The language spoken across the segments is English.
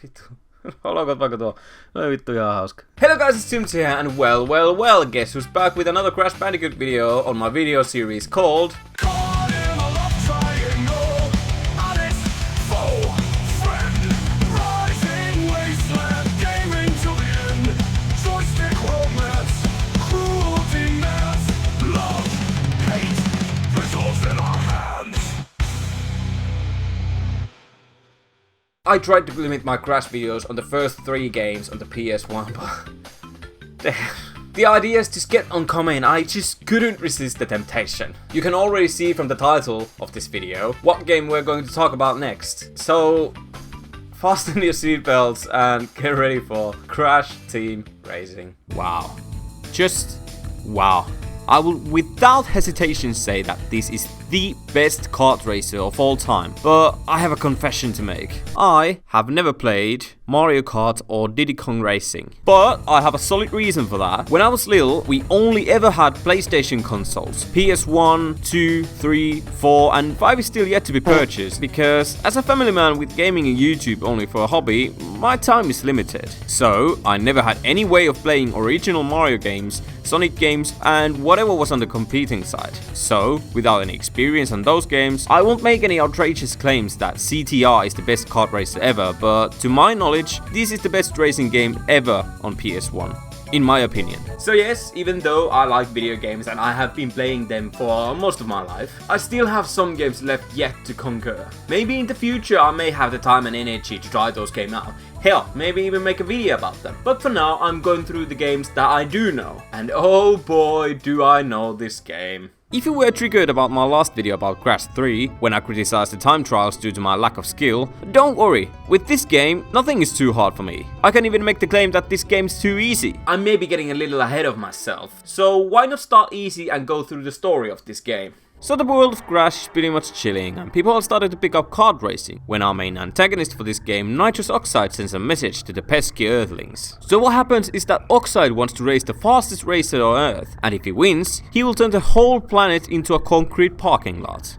Vittu. Olkoon vaikka tuo. No vittu ihan hauska. Hello guys, it's Tumtse here, and well, guess who's back with another Crash Bandicoot video on my video series called I tried to limit my Crash videos on the first 3 games on the PS1, but the ideas just get uncommon. I just couldn't resist the temptation. You can already see from the title of this video what game we're going to talk about next. So fasten your seatbelts and get ready for Crash Team Racing. Wow. Just wow. I will without hesitation say that this is the best kart racer of all time, but I have a confession to make. I have never played Mario Kart or Diddy Kong Racing, but I have a solid reason for that. When I was little, we only ever had PlayStation consoles. PS1, 2, 3, 4 and 5 is still yet to be purchased, because as a family man with gaming and YouTube only for a hobby, my time is limited. So I never had any way of playing original Mario games, Sonic games and whatever was on the competing side. So, without any experience on those games, I won't make any outrageous claims that CTR is the best kart racer ever, but to my knowledge, this is the best racing game ever on PS1. In my opinion. So yes, even though I like video games and I have been playing them for most of my life, I still have some games left yet to conquer. Maybe in the future I may have the time and energy to try those games out. Hell, maybe even make a video about them. But for now, I'm going through the games that I do know. And oh boy, do I know this game. If you were triggered about my last video about Crash 3, when I criticized the time trials due to my lack of skill, don't worry, with this game, nothing is too hard for me. I can even make the claim that this game's too easy. I may be getting a little ahead of myself, so why not start easy and go through the story of this game? So the world of Crash is pretty much chilling, and people have started to pick up kart racing, when our main antagonist for this game, Nitrous Oxide, sends a message to the pesky Earthlings. So what happens is that Oxide wants to race the fastest racer on Earth, and if he wins, he will turn the whole planet into a concrete parking lot.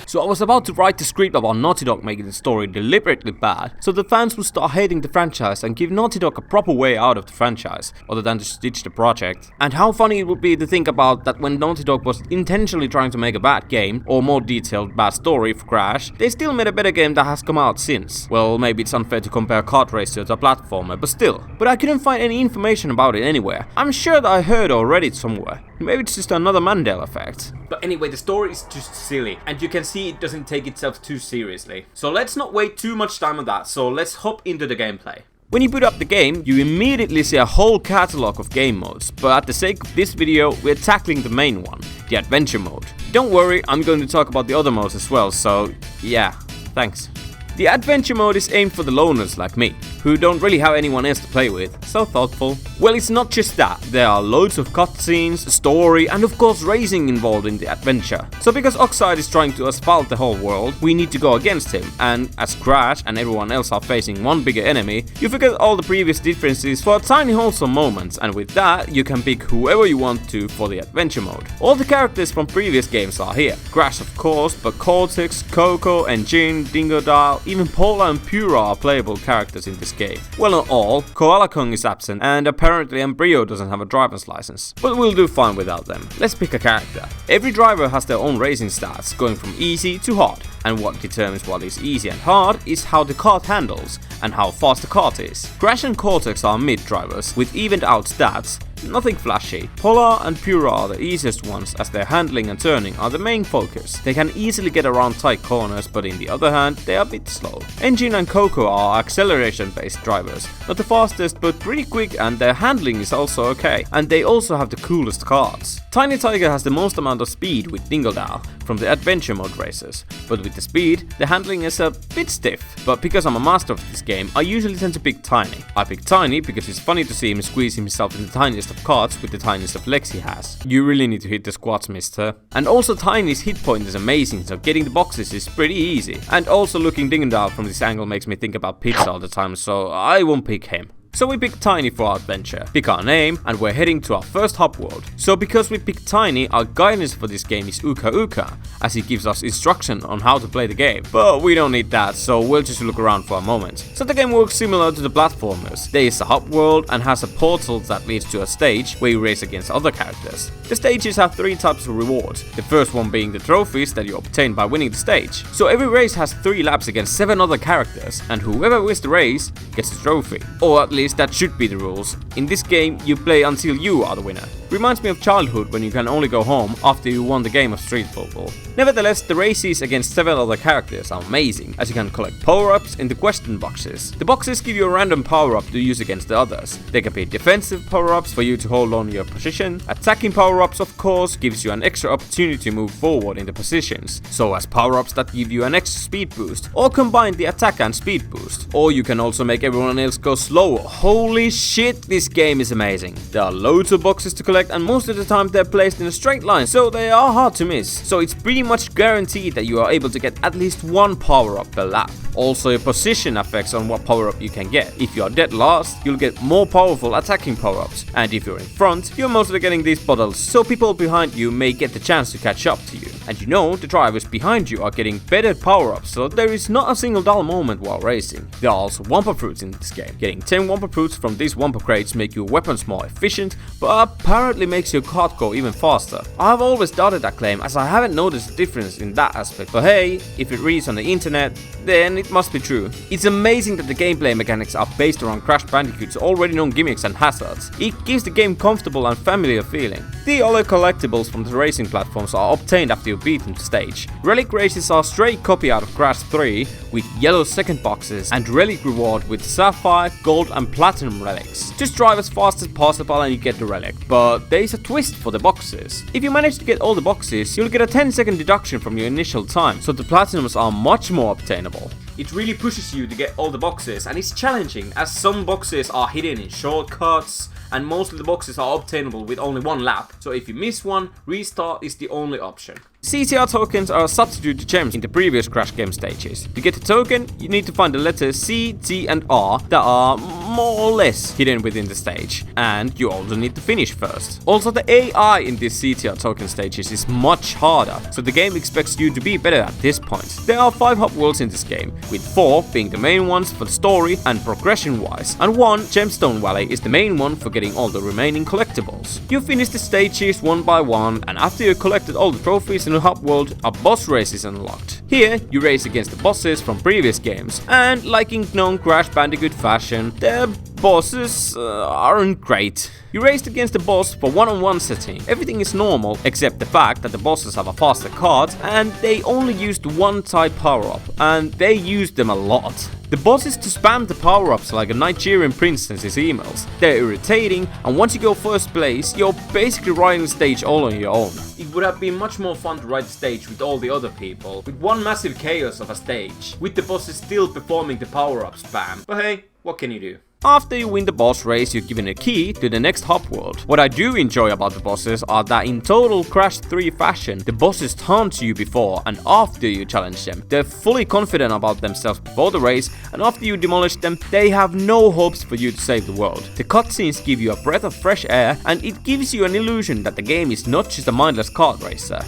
So I was about to write the script about Naughty Dog making the story deliberately bad, so the fans would start hating the franchise and give Naughty Dog a proper way out of the franchise, other than to stitch the project. And how funny it would be to think about that when Naughty Dog was intentionally trying to make a bad game, or more detailed bad story for Crash, they still made a better game that has come out since. Well, maybe it's unfair to compare Kart Racer to a platformer, but still. But I couldn't find any information about it anywhere. I'm sure that I heard or read it somewhere. Maybe it's just another Mandela effect. But anyway, the story is just silly, and you can see it doesn't take itself too seriously. So let's not wait too much time on that, so let's hop into the gameplay. When you boot up the game, you immediately see a whole catalog of game modes, but at the sake of this video, we're tackling the main one, the adventure mode. Don't worry, I'm going to talk about the other modes as well, so yeah, thanks. The adventure mode is aimed for the loners like me, who don't really have anyone else to play with, so thoughtful. Well, it's not just that, there are loads of cutscenes, story and of course racing involved in the adventure. So because Oxide is trying to asphalt the whole world, we need to go against him, and as Crash and everyone else are facing one bigger enemy, you forget all the previous differences for a tiny wholesome moments, and with that, you can pick whoever you want to for the adventure mode. All the characters from previous games are here. Crash of course, but Cortex, Coco, Engine, Dingodile, even Pola and Pura are playable characters in this game. Well, not all. Koala Kong is absent, and apparently Embryo doesn't have a driver's license. But we'll do fine without them. Let's pick a character. Every driver has their own racing stats, going from easy to hard. And what determines what is easy and hard is how the kart handles, and how fast the kart is. Crash and Cortex are mid drivers, with evened out stats, nothing flashy. Polar and Pura are the easiest ones, as their handling and turning are the main focus. They can easily get around tight corners, but in the other hand, they are a bit slow. Engine and Coco are acceleration based drivers, not the fastest but pretty quick, and their handling is also okay. And they also have the coolest karts. Tiny Tiger has the most amount of speed with Dingodile from the adventure mode races, but with the speed, the handling is a bit stiff. But because I'm a master of this game, I usually tend to pick Tiny. I pick Tiny because it's funny to see him squeeze himself in the tiniest of karts with the tiniest of legs he has. You really need to hit the squats, mister. And also Tiny's hit point is amazing, so getting the boxes is pretty easy. And also looking Dingodile from this angle makes me think about pizza all the time, so I won't pick him. So we picked Tiny for our adventure, pick our name, and we're heading to our first hub world. So because we picked Tiny, our guidance for this game is Uka Uka, as he gives us instruction on how to play the game. But we don't need that, so we'll just look around for a moment. So the game works similar to the platformers. There is a hub world and has a portal that leads to a stage where you race against other characters. The stages have 3 types of rewards, the first one being the trophies that you obtain by winning the stage. So every race has 3 laps against 7 other characters, and whoever wins the race gets the trophy. Or at least that should be the rules. In this game, you play until you are the winner. Reminds me of childhood when you can only go home after you won the game of street football. Nevertheless, the races against 7 other characters are amazing, as you can collect power-ups in the question boxes. The boxes give you a random power-up to use against the others. They can be defensive power-ups for you to hold on your position. Attacking power-ups, of course, gives you an extra opportunity to move forward in the positions, so as power-ups that give you an extra speed boost, or combine the attack and speed boost. Or you can also make everyone else go slower. Holy shit, this game is amazing. There are loads of boxes to collect, and most of the time they're placed in a straight line, so they are hard to miss. So it's pretty much guaranteed that you are able to get at least 1 power-up per lap. Also, your position affects on what power-up you can get. If you are dead last, you'll get more powerful attacking power-ups, and if you're in front, you're mostly getting these bottles, so people behind you may get the chance to catch up to you. And you know, the drivers behind you are getting better power-ups, so there is not a single dull moment while racing. There are also Wumpa Fruits in this game. Getting 10 Wumpa Fruits from these Wumpa crates make your weapons more efficient, but apparently makes your kart go even faster. I have always doubted that claim, as I haven't noticed a difference in that aspect, but hey, if it reads on the internet, then it must be true. It's amazing that the gameplay mechanics are based around Crash Bandicoot's already known gimmicks and hazards. It gives the game comfortable and familiar feeling. The other collectibles from the racing platforms are obtained after you beat the stage. Relic races are a straight copy out of Crash 3 with yellow second boxes and relic reward with sapphire, gold and platinum relics. Just drive as fast as possible and you get the relic, but there is a twist for the boxes. If you manage to get all the boxes, you'll get a 10-second deduction from your initial time, so the platinums are much more obtainable. It really pushes you to get all the boxes, and it's challenging as some boxes are hidden in shortcuts and most of the boxes are obtainable with only 1 lap, so if you miss one, restart is the only option. CTR tokens are a substitute to gems in the previous Crash game stages. To get the token, you need to find the letters C, T and R that are more or less hidden within the stage, and you also need to finish first. Also, the AI in these CTR token stages is much harder, so the game expects you to be better at this point. There are 5 hub worlds in this game, with 4 being the main ones for the story and progression wise, and 1 Gemstone Valley is the main one for getting all the remaining collectibles. You finish the stages one by one, and after you collected all the trophies in the hub world, a boss race is unlocked. Here, you race against the bosses from previous games, and like in known Crash Bandicoot fashion, the bosses aren't great. You raced against the boss for one-on-one setting. Everything is normal, except the fact that the bosses have a faster kart, and they only used 1 type power-up, and they used them a lot. The boss is to spam the power-ups like a Nigerian prince sends his emails. They're irritating, and once you go first place, you're basically riding the stage all on your own. It would have been much more fun to ride the stage with all the other people, with one massive chaos of a stage, with the bosses still performing the power-up spam. But hey, what can you do? After you win the boss race, you're given a key to the next hub world. What I do enjoy about the bosses are that in total Crash 3 fashion, the bosses taunt you before and after you challenge them. They're fully confident about themselves before the race, and after you demolish them, they have no hopes for you to save the world. The cutscenes give you a breath of fresh air, and it gives you an illusion that the game is not just a mindless kart racer.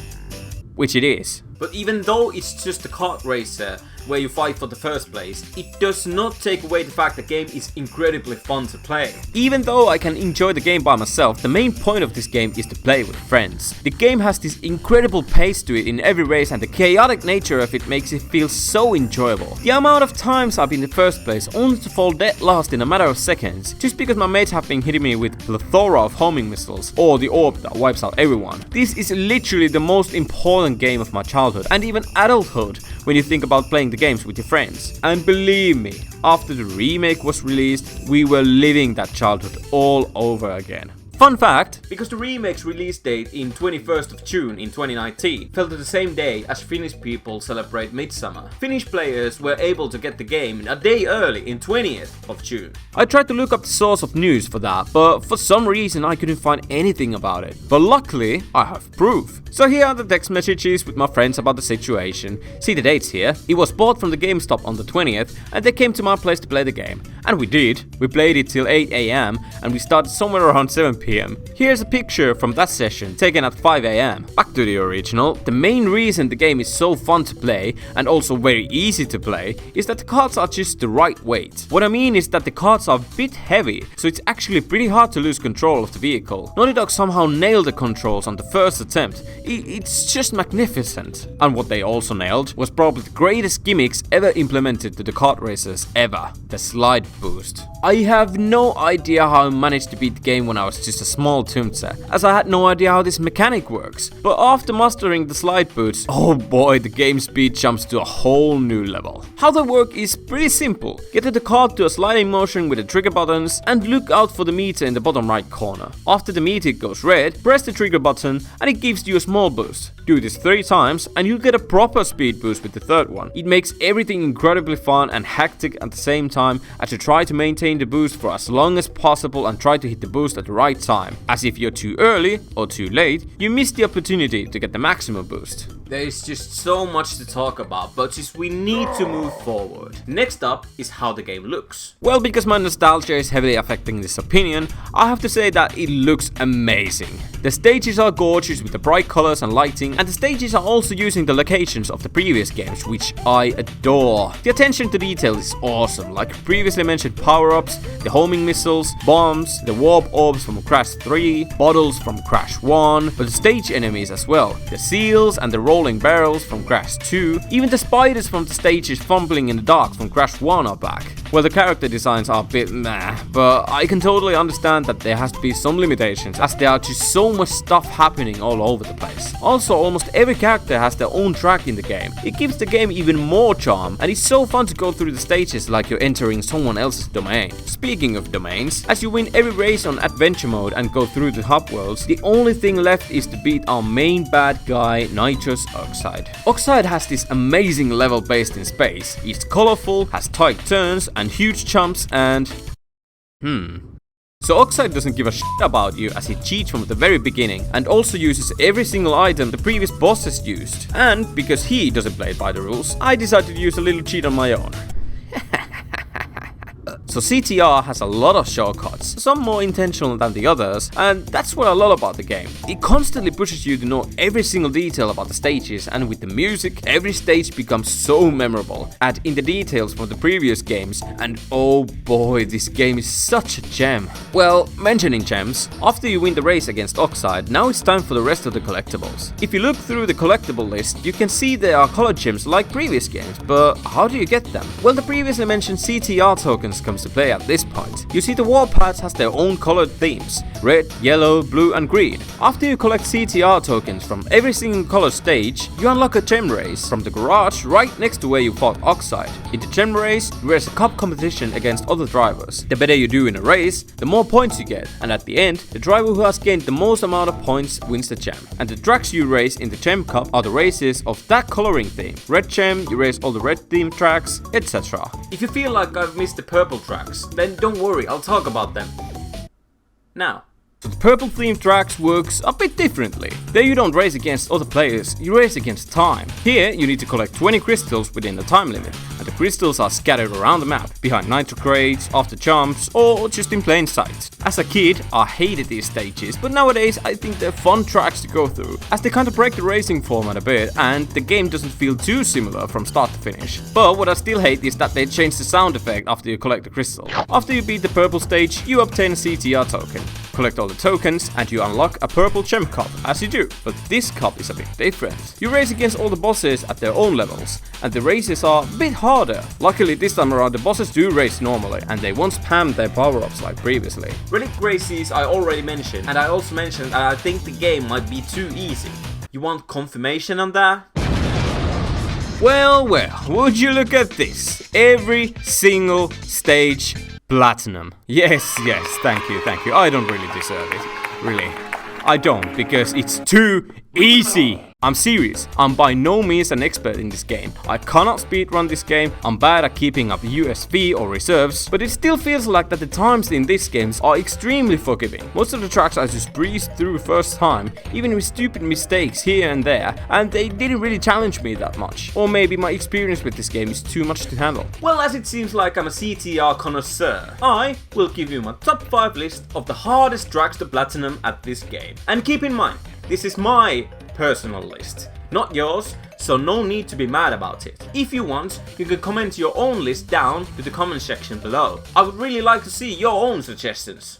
Which it is. But even though it's just a kart racer where you fight for the first place, it does not take away the fact the game is incredibly fun to play. Even though I can enjoy the game by myself, the main point of this game is to play with friends. The game has this incredible pace to it in every race, and the chaotic nature of it makes it feel so enjoyable. The amount of times I've been in first place only to fall dead last in a matter of seconds, just because my mates have been hitting me with a plethora of homing missiles or the orb that wipes out everyone. This is literally the most important game of my childhood and even adulthood when you think about playing the games with your friends. And believe me, after the remake was released, we were living that childhood all over again. Fun fact, because the remake's release date in 21st of June in 2019 fell to the same day as Finnish people celebrate Midsummer, Finnish players were able to get the game a day early in 20th of June. I tried to look up the source of news for that, but for some reason I couldn't find anything about it. But luckily, I have proof. So here are the text messages with my friends about the situation. See the dates here. It was bought from the GameStop on the 20th, and they came to my place to play the game. And we did. We played it till 8 AM and we started somewhere around 7 PM. Here's a picture from that session taken at 5 AM. Back to the original. The main reason the game is so fun to play and also very easy to play is that the cards are just the right weight. What I mean is that the cards are a bit heavy, so it's actually pretty hard to lose control of the vehicle. Naughty Dog somehow nailed the controls on the first attempt. It's just magnificent. And what they also nailed was probably the greatest gimmicks ever implemented to the kart racers ever. The slide boost. I have no idea how I managed to beat the game when I was just a small Tumtse, as I had no idea how this mechanic works. But after mastering the slide boost, oh boy, the game speed jumps to a whole new level. How they work is pretty simple. Get the kart to a sliding motion with the trigger buttons and look out for the meter in the bottom right corner. After the meter goes red, press the trigger button and it gives you a small boost. Do this 3 times and you'll get a proper speed boost with the third one. It makes everything incredibly fun and hectic at the same time as you try to maintain the boost for as long as possible and try to hit the boost at the right time. As if you're too early or too late, you miss the opportunity to get the maximum boost. There is just so much to talk about, but we need to move forward. Next up is how the game looks. Well, because my nostalgia is heavily affecting this opinion, I have to say that it looks amazing. The stages are gorgeous with the bright colors and lighting, and the stages are also using the locations of the previous games, which I adore. The attention to detail is awesome, like previously mentioned power-ups, the homing missiles, bombs, the warp orbs from Crash 3, bottles from Crash 1, but the stage enemies as well, the seals and the rolling barrels from Crash 2, even the spiders from the stages fumbling in the dark from Crash 1 are back. Well, the character designs are a bit meh, but I can totally understand that there has to be some limitations as there are just so much stuff happening all over the place. Also, almost every character has their own track in the game. It gives the game even more charm, and it's so fun to go through the stages like you're entering someone else's domain. Speaking of domains, as you win every race on adventure mode and go through the hub worlds, the only thing left is to beat our main bad guy, Nitrous Oxide. Oxide has this amazing level based in space. It's colorful, has tight turns and huge jumps and... So Oxide doesn't give a shit about you as he cheats from the very beginning and also uses every single item the previous bosses used. And because he doesn't play by the rules, I decided to use a little cheat on my own. So CTR has a lot of shortcuts, some more intentional than the others, and that's what I love about the game. It constantly pushes you to know every single detail about the stages, and with the music, every stage becomes so memorable. Add in the details from the previous games, and oh boy, this game is such a gem. Well, mentioning gems, after you win the race against Oxide, now it's time for the rest of the collectibles. If you look through the collectible list, you can see there are colored gems like previous games, but how do you get them? Well, the previously mentioned CTR tokens comes to play at this point. You see the warpads has their own colored themes, red, yellow, blue and green. After you collect CTR tokens from every single color stage, you unlock a gem race from the garage right next to where you fought Oxide. In the gem race, there is a cup competition against other drivers. The better you do in a race, the more points you get, and at the end, the driver who has gained the most amount of points wins the gem. And the tracks you race in the gem cup are the races of that coloring theme. Red gem, you race all the red themed tracks, etc. If you feel like I've missed the purple tracks, then don't worry, I'll talk about them now. So the purple themed tracks works a bit differently. There you don't race against other players, you race against time. Here you need to collect 20 crystals within the time limit, and the crystals are scattered around the map, behind nitro crates, after jumps, or just in plain sight. As a kid, I hated these stages, but nowadays I think they're fun tracks to go through, as they kind of break the racing format a bit, and the game doesn't feel too similar from start to finish. But what I still hate is that they change the sound effect after you collect the crystal. After you beat the purple stage, you obtain a CTR token. Collect all the tokens and you unlock a purple gem cup as you do, but this cup is a bit different. You race against all the bosses at their own levels, and the races are a bit harder. Luckily this time around the bosses do race normally, and they won't spam their power-ups like previously. Relic races I already mentioned, and I also mentioned that I think the game might be too easy. You want confirmation on that? Well, would you look at this? Every single stage platinum. Yes, thank you. I don't really deserve it. Really. I don't, because it's too easy. I'm serious, I'm by no means an expert in this game. I cannot speedrun this game, I'm bad at keeping up USV or reserves, but it still feels like that the times in these games are extremely forgiving. Most of the tracks I just breezed through first time, even with stupid mistakes here and there, and they didn't really challenge me that much. Or maybe my experience with this game is too much to handle. Well, as it seems like I'm a CTR connoisseur, I will give you my top 5 list of the hardest tracks to platinum at this game. And keep in mind, this is my personal list, not yours, so no need to be mad about it. If you want, you can comment your own list down to the comment section below. I would really like to see your own suggestions.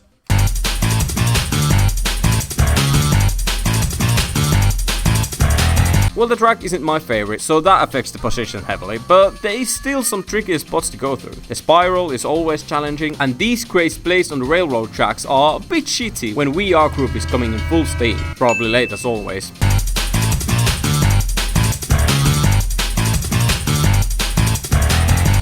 Well, the track isn't my favorite, so that affects the position heavily, but there is still some trickier spots to go through. The spiral is always challenging, and these crates placed on the railroad tracks are a bit shitty when VR group is coming in full steam, probably late as always.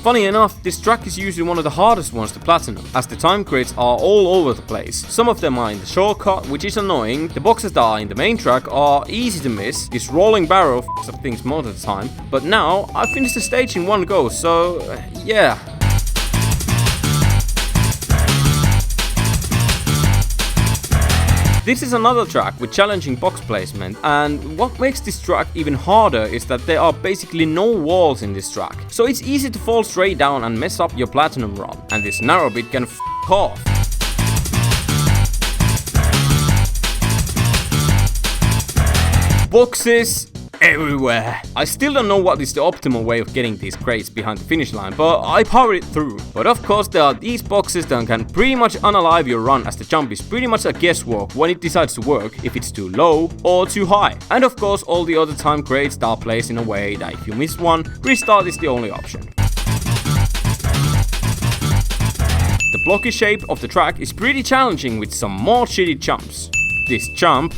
Funny enough, this track is usually one of the hardest ones to platinum, as the time crates are all over the place. Some of them are in the shortcut, which is annoying, the boxes that are in the main track are easy to miss, this rolling barrel f***s up things most of the time, but now I finished the stage in one go, so yeah. This is another track with challenging box placement, and what makes this track even harder is that there are basically no walls in this track. So it's easy to fall straight down and mess up your platinum run, and this narrow bit can f*** off. Boxes everywhere. I still don't know what is the optimal way of getting these crates behind the finish line, but I powered it through. But of course there are these boxes that can pretty much unalive your run, as the jump is pretty much a guesswork when it decides to work, if it's too low or too high. And of course all the other time crates that are placed in a way that if you miss one, restart is the only option. The blocky shape of the track is pretty challenging with some more shitty jumps. This jump,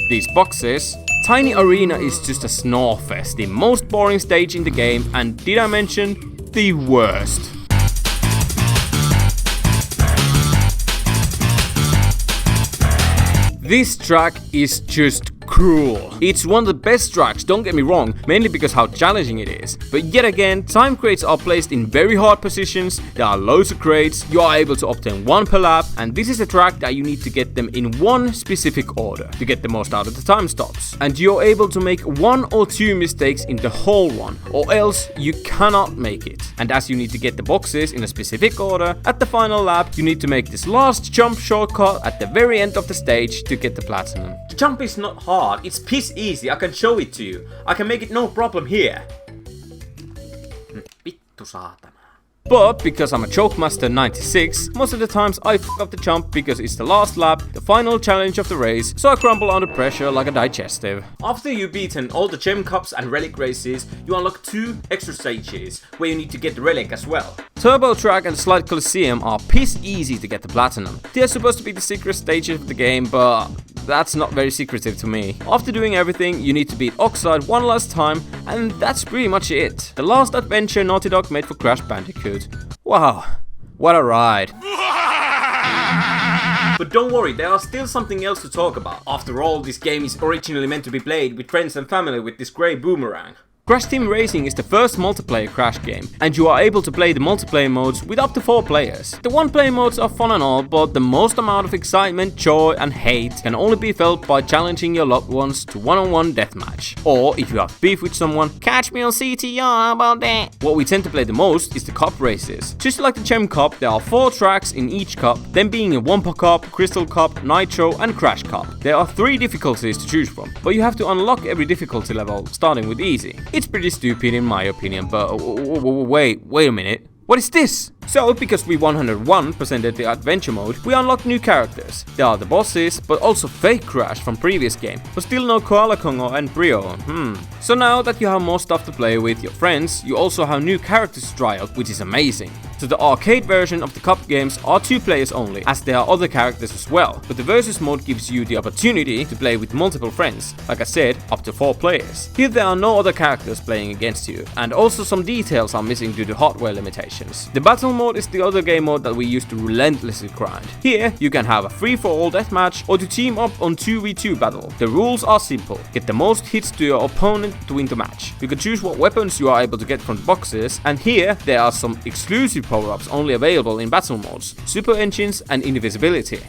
these boxes, Tiny Arena is just a snore fest, the most boring stage in the game, and did I mention, the worst. This track is just cruel. It's one of the best tracks, don't get me wrong, mainly because how challenging it is. But yet again, time crates are placed in very hard positions, there are loads of crates, you are able to obtain one per lap, and this is a track that you need to get them in one specific order to get the most out of the time stops. And you're able to make 1 or 2 mistakes in the whole one, or else you cannot make it. And as you need to get the boxes in a specific order, at the final lap you need to make this last jump shortcut at the very end of the stage to get the platinum. The jump is not hard, it's piss easy, I can show it to you. I can make it no problem here. Vittu saatana. But because I'm a choke master 96, most of the times I fuck up the jump because it's the last lap, the final challenge of the race, so I crumble under pressure like a digestive. After you've beaten all the gem cups and relic races, you unlock 2 extra stages, where you need to get the relic as well. Turbo Track and Slide Coliseum are piss easy to get the platinum. They are supposed to be the secret stages of the game, but that's not very secretive to me. After doing everything, you need to beat Oxide one last time, and that's pretty much it. The last adventure Naughty Dog made for Crash Bandicoot. Wow, what a ride. But don't worry, there are still something else to talk about. After all, this game is originally meant to be played with friends and family with this grey boomerang. CrashTeamRacing is the first multiplayer Crash game, and you are able to play the multiplayer modes with up to 4 players. The one-player modes are fun and all, but the most amount of excitement, joy and hate can only be felt by challenging your loved ones to one-on-one deathmatch. Or if you have beef with someone, catch me on CTR, how about that? What we tend to play the most is the cup races. Just like the Gem Cup, there are 4 tracks in each cup, them being a Wumpa Cup, Crystal Cup, Nitro and Crash Cup. There are 3 difficulties to choose from, but you have to unlock every difficulty level, starting with easy. It's pretty stupid in my opinion, but wait a minute. What is this? So, because we 101%ed the adventure mode, we unlock new characters. There are the bosses, but also fake Crash from previous game, but still no Koala Kongo and Brio. So now that you have more stuff to play with your friends, you also have new characters to try out, which is amazing. So the arcade version of the cup games are 2 players only, as there are other characters as well, but the versus mode gives you the opportunity to play with multiple friends, like I said, up to 4 players. Here there are no other characters playing against you, and also some details are missing due to hardware limitations. The battle mode is the other game mode that we used to relentlessly grind. Here, you can have a free-for-all deathmatch or to team up on 2v2 battle. The rules are simple. Get the most hits to your opponent to win the match. You can choose what weapons you are able to get from the boxes, and here there are some exclusive power-ups only available in battle modes, super engines and invisibility.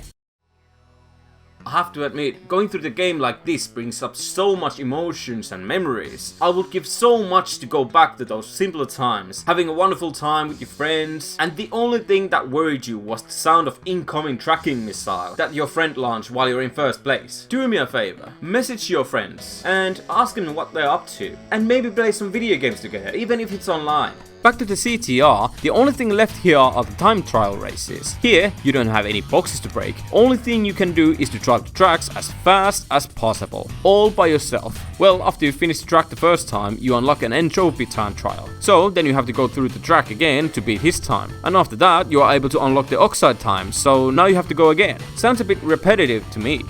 I have to admit, going through the game like this brings up so much emotions and memories. I would give so much to go back to those simpler times, having a wonderful time with your friends, and the only thing that worried you was the sound of incoming tracking missile that your friend launched while you're in first place. Do me a favor, message your friends and ask them what they're up to, and maybe play some video games together, even if it's online. Back to the CTR, the only thing left here are the time trial races. Here, you don't have any boxes to break. Only thing you can do is to drive the tracks as fast as possible, all by yourself. Well, after you finish the track the first time, you unlock an entropy time trial. So then you have to go through the track again to beat his time. And after that, you are able to unlock the oxide time, so now you have to go again. Sounds a bit repetitive to me.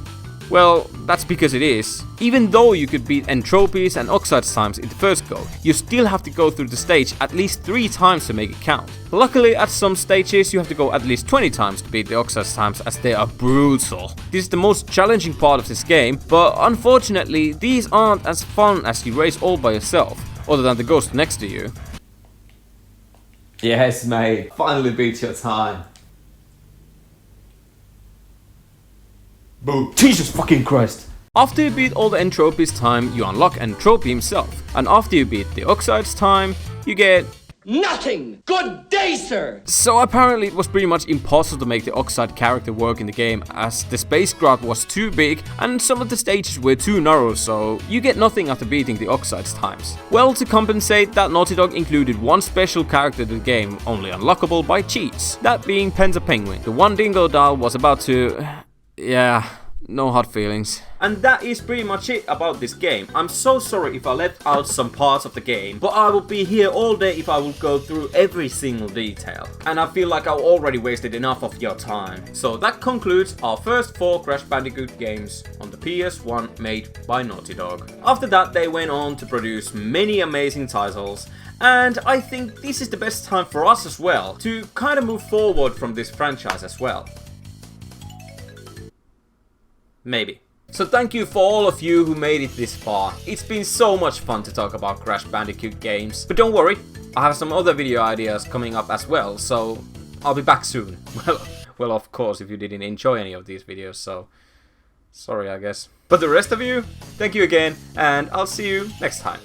Well, that's because it is. Even though you could beat entropies and oxides times in the first go, you still have to go through the stage at least 3 times to make it count. Luckily, at some stages you have to go at least 20 times to beat the oxides times, as they are brutal. This is the most challenging part of this game, but unfortunately these aren't as fun as you race all by yourself, other than the ghost next to you. Yes mate, finally beat your time. Boom. Jesus fucking Christ. After you beat all the entropies time, you unlock Entropy himself. And after you beat the oxides time, you get nothing! Good day, sir! So apparently it was pretty much impossible to make the oxide character work in the game, as the spacecraft was too big and some of the stages were too narrow, so you get nothing after beating the oxides times. Well, to compensate that, Naughty Dog included one special character in the game, only unlockable by cheats. That being Penta Penguin. The one dingo doll was about to... yeah, no hard feelings. And that is pretty much it about this game. I'm so sorry if I left out some parts of the game, but I would be here all day if I would go through every single detail. And I feel like I already wasted enough of your time. So that concludes our first 4 Crash Bandicoot games on the PS1 made by Naughty Dog. After that, they went on to produce many amazing titles, and I think this is the best time for us as well to kind of move forward from this franchise as well. Maybe. So thank you for all of you who made it this far. It's been so much fun to talk about Crash Bandicoot games. But don't worry, I have some other video ideas coming up as well, so I'll be back soon. Well, of course, if you didn't enjoy any of these videos, so sorry, I guess. But the rest of you, thank you again, and I'll see you next time.